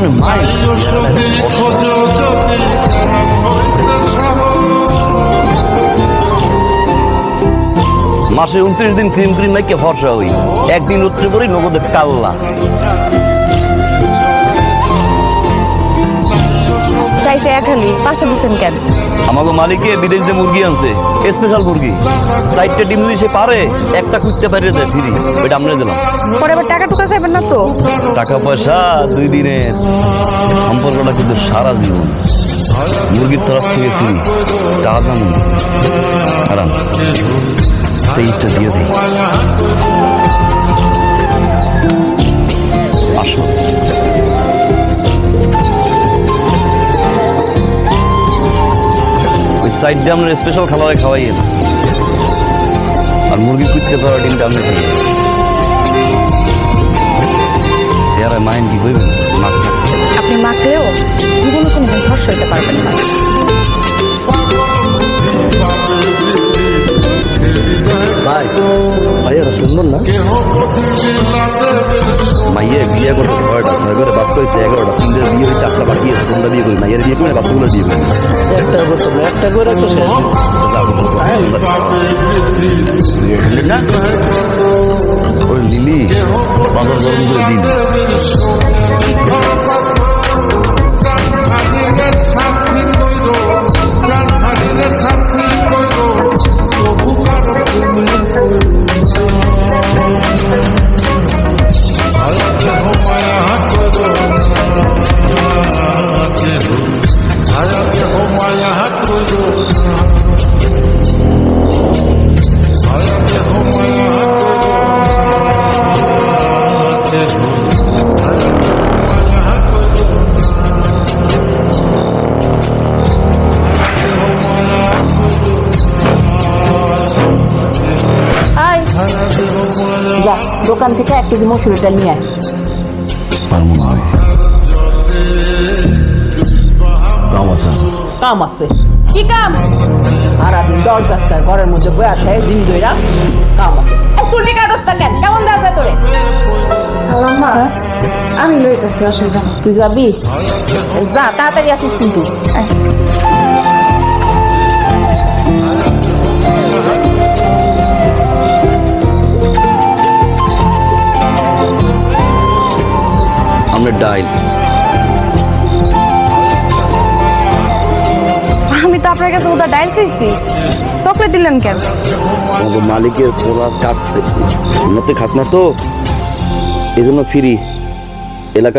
আপনি মায়ের মাসে 29 দিন ক্রিম ক্রিম নাকি ভরসা হই, একদিন উত্তরে পড়ি নগদে কাল্লা। চাইছে এখালি 5টা দিচ্ছেন কেন? আমাকে মালিকে বিদেশ দিয়ে মুরগি আনছে, স্পেশাল মুরগি। 4টা ডিম যদি সে পারে একটা কুইতে পারিয়ে দেয় ফ্রি, ওইটা আমরা দিলাম। পরে আবার টাকা টুকা চাইবেন না তো? টাকা পয়সা 2 দিনের, সম্পর্কটা কিন্তু সারা জীবন। মুরগির তরফ থেকে ফ্রি, তাজা মুরগি। আরাম সেইটা দিয়ে দিই। আসো ওই সাইডটা আমরা স্পেশাল খাবারে খাওয়াইয়ে না, আর মুরগি কুইতে পারা ডিমটা আমরা খাই। এরা মাইন্ড কি করবেন? আপনি মাখলেও জীবনে কোনোদিন ফর্স হইতে পারবেন না। ভাই ভাইয়াটা সুন্দর না? মাইয়া বিয়ে করছে 6টা, 6 করে বাচ্চা হয়েছে 11টা, 3টা বিয়ে হয়েছে, 8টা বাকি আছে। কোনটা বিয়ে করি? মাইয়ার বিয়ে করে বাচ্চাগুলো বিয়ে করি। একটা করতাম না, একটা করে তো শেষ। না ওই লিলি বাজার গরম করে দিন। যা দোকান থেকে 1 কেজি মসুরিটা নিয়ে আয়। পারবো না আমি। কাম আছে। কাম আছে? কি কাম? সারাদিন দরজাটা ঘরের মধ্যে বয়া থাকে জিম দইরা। কাম আছে? চুলটি কাটস্তা কেন? কেমন দেখা যায় তোরে? আম্মা আমি লইতেছি, অসুবিধা নেই। তুই যাবি? যা তাড়াতাড়ি আসিস কিন্তু। আমরা ডাইল। আমি তো আপনার কাছে ওটা ডাইল চাইছি, চকলেট দিলেন কেন? আমাদের মালিকের পোলা কাটছে, সুন্নতে খাত না তো, এই জন্য ফ্রি।